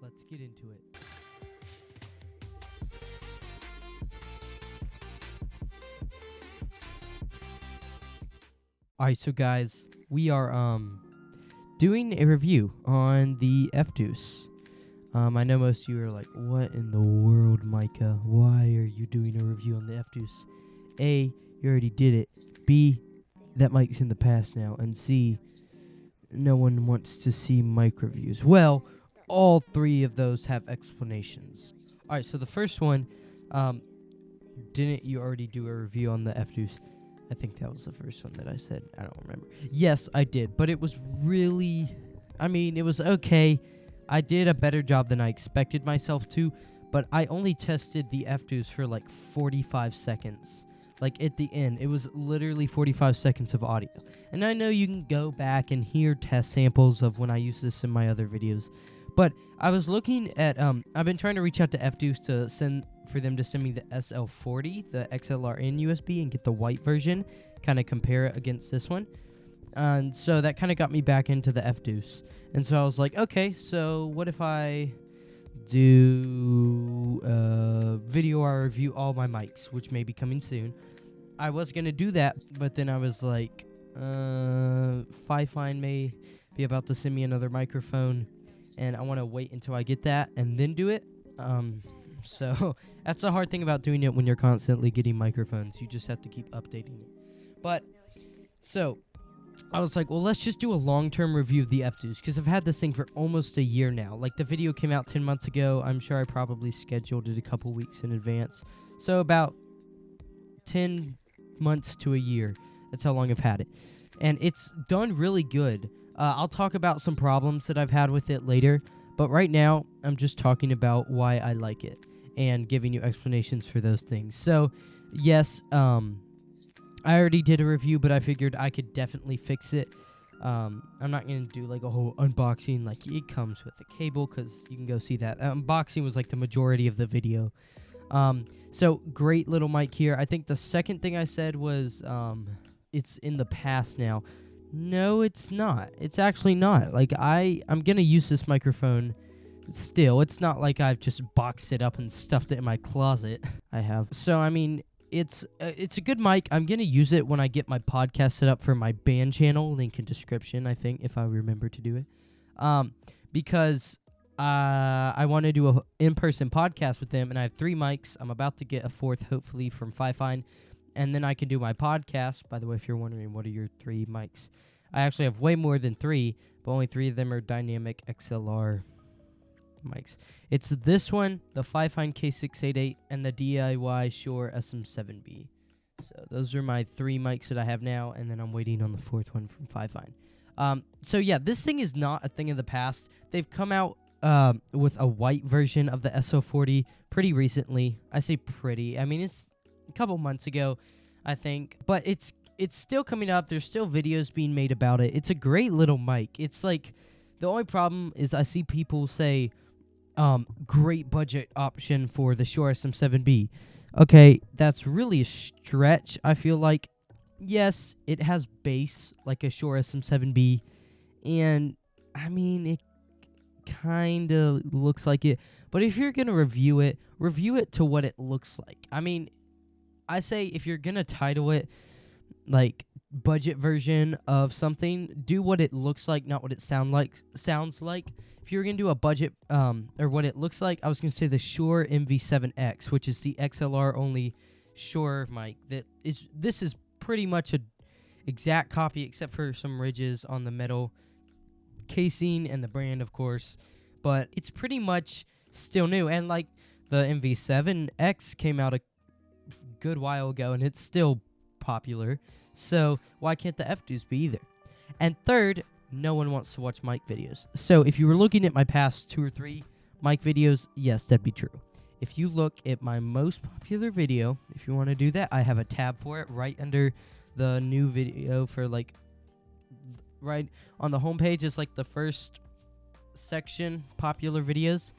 let's get into it. Alright, so guys, we are doing a review on the FDUCE. I know most of you are like, what in the world, Micah? Why are you doing a review on the FDUCE? A, you already did it. B, that mic's in the past now. And C, no one wants to see mic reviews. Well, all three of those have explanations. Alright, so the first one, didn't you already do a review on the FDUCE? I think that was the first one that I said. I don't remember. Yes, I did, but it was really, it was okay. I did a better job than I expected myself to, but I only tested the FDUCE for like 45 seconds. Like at the end, it was literally 45 seconds of audio. And I know you can go back and hear test samples of when I use this in my other videos. But I was looking at, I've been trying to reach out to FDUCE for them to send me the SL40, the XLR in USB, and get the white version, kind of compare it against this one. And so that kind of got me back into the FDUCE. And so I was like, okay, so what if I do a video where I review all my mics, which may be coming soon. I was going to do that, but then I was like, Fifine may be about to send me another microphone, and I want to wait until I get that and then do it. So that's the hard thing about doing it when you're constantly getting microphones. You just have to keep updating it. But, so I was like, well, let's just do a long-term review of the FDUCE, because I've had this thing for almost a year now. Like, the video came out 10 months ago. I'm sure I probably scheduled it a couple weeks in advance. So about 10 months to a year. That's how long I've had it. And it's done really good. I'll talk about some problems that I've had with it later. But right now, I'm just talking about why I like it and giving you explanations for those things. So, yes, I already did a review, but I figured I could definitely fix it. I'm not going to do like a whole unboxing. Like, it comes with the cable, because you can go see that. Unboxing was like the majority of the video. So great little mic here. I think the second thing I said was it's in the past now. No, it's not. It's actually not. Like, I'm going to use this microphone still. It's not like I've just boxed it up and stuffed it in my closet. I have. So, it's a good mic. I'm going to use it when I get my podcast set up for my band channel. Link in description, I think, if I remember to do it. Because I want to do a in-person podcast with them, and I have 3 mics. I'm about to get a 4th, hopefully, from Fifine. And then I can do my podcast. By the way, if you're wondering, what are your 3 mics? I actually have way more than 3, but only 3 of them are dynamic XLR mics. It's this one, the Fifine K688, and the DIY Shure SM7B. So those are my 3 mics that I have now, and then I'm waiting on the 4th one from Fifine. So yeah, this thing is not a thing of the past. They've come out with a white version of the SL40 pretty recently. I say pretty. It's a couple months ago, I think. But it's still coming up. There's still videos being made about it. It's a great little mic. It's like, the only problem is I see people say, great budget option for the Shure SM7B. Okay, that's really a stretch. I feel like, yes, it has bass like a Shure SM7B, and it kind of looks like it. But if you're gonna review it to what it looks like. I say if you're gonna title it like budget version of something, do what it looks like, not what it sounds like. If you're going to do a budget, or what it looks like, I was going to say the Shure MV7X, which is the XLR only Shure mic. This is pretty much an exact copy, except for some ridges on the metal casing and the brand, of course. But it's pretty much still new. And like the MV7X came out a good while ago, and it's still popular. So why can't the FDUCE be either? And third, no one wants to watch mic videos. So if you were looking at my past 2 or 3 mic videos, yes, that'd be true. If you look at my most popular video, if you want to do that, I have a tab for it right under the new video for like, right on the homepage is like the first section, popular videos.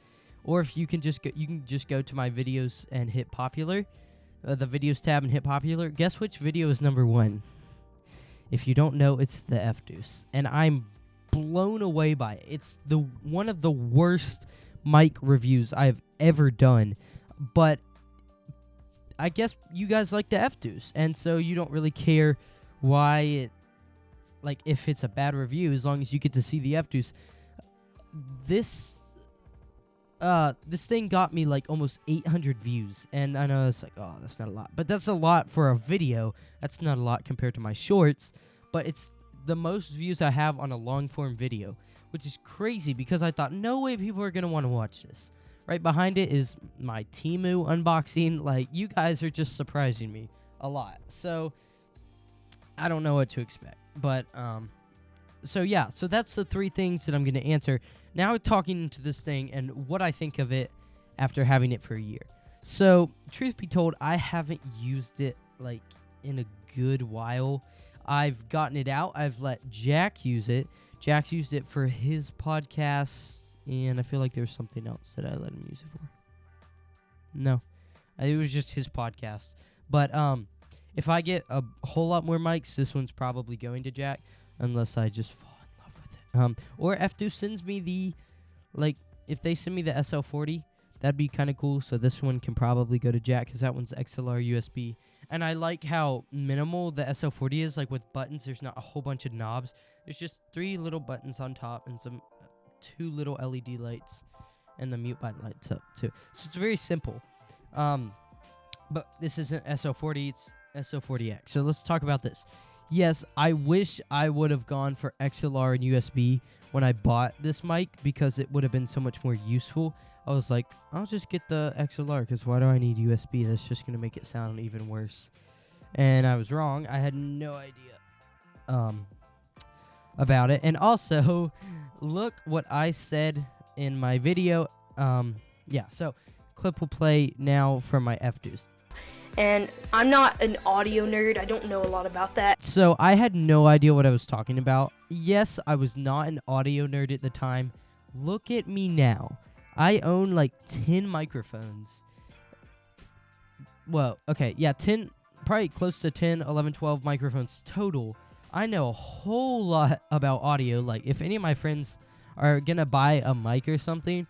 Or if you can just go to my videos and hit popular, the videos tab and hit popular. Guess which video is number 1? If you don't know, it's the FDUCE, and I'm blown away by it. It's one of the worst mic reviews I have ever done, but I guess you guys like the FDUCE, and so you don't really care why it, like, if it's a bad review, as long as you get to see the FDUCE. This thing got me like almost 800 views, and I know it's like, oh, that's not a lot, but that's a lot for a video. That's not a lot compared to my shorts, but it's the most views I have on a long form video, which is crazy because I thought no way people are gonna want to watch this. Right behind it is my Temu unboxing. Like, you guys are just surprising me a lot, so I don't know what to expect. But so yeah, so that's the 3 things that I'm gonna answer. Now talking into this thing and what I think of it after having it for a year. So, truth be told, I haven't used it, like, in a good while. I've gotten it out. I've let Jack use it. Jack's used it for his podcast, and I feel like there's something else that I let him use it for. No. It was just his podcast. But, if I get a whole lot more mics, this one's probably going to Jack, unless I just fall in love with it. Or FDUCE sends me the, like, if they send me the SL40, that'd be kind of cool. So this one can probably go to Jack, because that one's XLR USB. And I like how minimal the SL40 is, like with buttons. There's not a whole bunch of knobs. There's just 3 little buttons on top and some 2 little LED lights, and the mute button lights up too. So it's very simple. But this isn't SL40, it's SL40X. So let's talk about this. Yes, I wish I would have gone for XLR and USB when I bought this mic, because it would have been so much more useful. I was like, I'll just get the XLR, because why do I need USB? That's just going to make it sound even worse. And I was wrong. I had no idea about it. And also, look what I said in my video. Yeah, so clip will play now from my FDUCE. And I'm not an audio nerd. I don't know a lot about that. So I had no idea what I was talking about. Yes, I was not an audio nerd at the time. Look at me now. I own like 10 microphones. Well, okay, yeah, 10, probably close to 10, 11, 12 microphones total. I know a whole lot about audio. Like, if any of my friends are gonna buy a mic or something,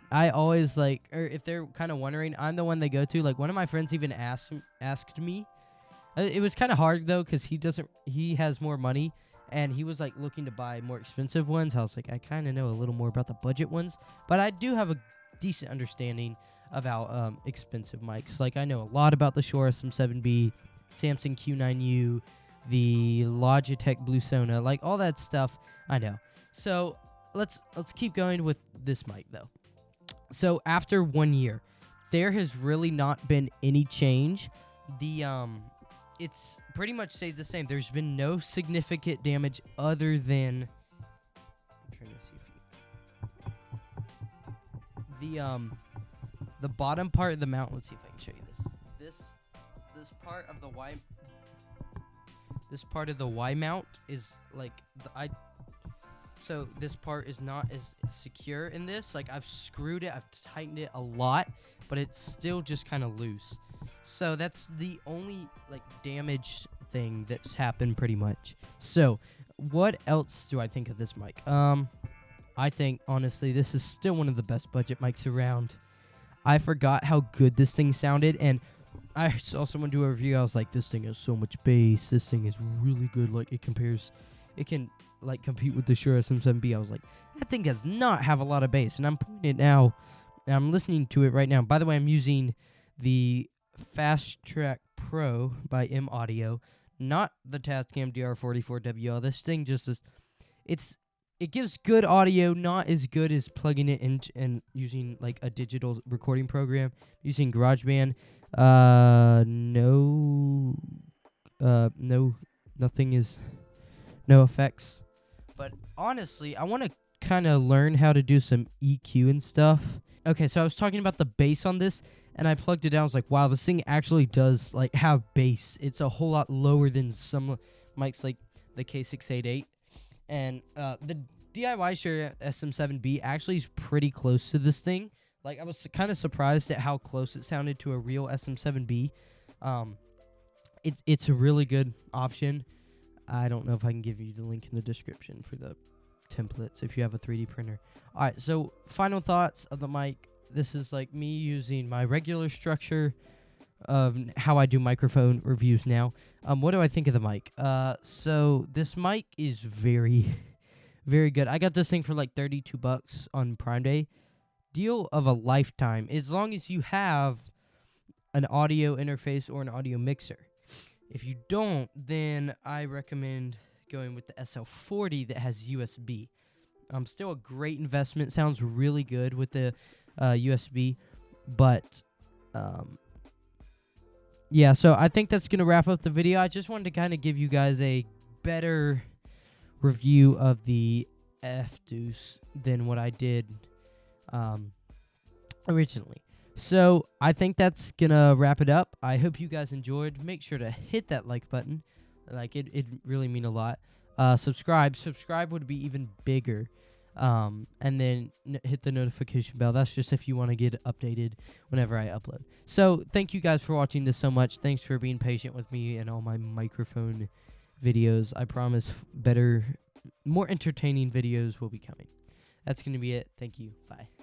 I always, like, or if they're kind of wondering, I'm the one they go to. Like, one of my friends even asked me. It was kind of hard, though, because he has more money, and he was, like, looking to buy more expensive ones. I was like, I kind of know a little more about the budget ones, but I do have a decent understanding about expensive mics. Like, I know a lot about the Shure SM7B, Samsung Q9U, the Logitech Blue Sona, like, all that stuff I know. So let's keep going with this mic, though. So after 1 year, there has really not been any change. It's pretty much stayed the same. There's been no significant damage other than, I'm trying to see if the bottom part of the mount. Let's see if I can show you this. This part of the Y mount is like so this part is not as secure in this. Like, I've screwed it, I've tightened it a lot, but it's still just kind of loose. So that's the only, like, damage thing that's happened pretty much. So what else do I think of this mic? I think, honestly, this is still one of the best budget mics around. I forgot how good this thing sounded, and I saw someone do a review. I was like, this thing has so much bass. This thing is really good. Like, it can like compete with the Shure SM7B. I was like, that thing does not have a lot of bass, and I'm playing it now, and I'm listening to it right now. By the way, I'm using the Fast Track Pro by M Audio, not the Tascam DR44WL. This thing just is, it gives good audio, not as good as plugging it in and using like a digital recording program, using GarageBand. No effects. But honestly, I want to kind of learn how to do some EQ and stuff. Okay, so I was talking about the bass on this, and I plugged it down. I was like, wow, this thing actually does, like, have bass. It's a whole lot lower than some mics like the K688. And the DIY Shure SM7B actually is pretty close to this thing. Like, I was kind of surprised at how close it sounded to a real SM7B. It's a really good option. I don't know if I can give you the link in the description for the templates if you have a 3D printer. All right, so final thoughts of the mic. This is like me using my regular structure of how I do microphone reviews now. What do I think of the mic? So this mic is very, very good. I got this thing for like $32 on Prime Day. Deal of a lifetime, as long as you have an audio interface or an audio mixer. If you don't, then I recommend going with the SL40 that has USB. Still a great investment. Sounds really good with the USB, but yeah, so I think that's going to wrap up the video. I just wanted to kind of give you guys a better review of the FDUCE than what I did originally. So I think that's going to wrap it up. I hope you guys enjoyed. Make sure to hit that like button. Like, it really mean a lot. Subscribe would be even bigger. And then hit the notification bell. That's just if you want to get updated whenever I upload. So thank you guys for watching this so much. Thanks for being patient with me and all my microphone videos. I promise better, more entertaining videos will be coming. That's going to be it. Thank you. Bye.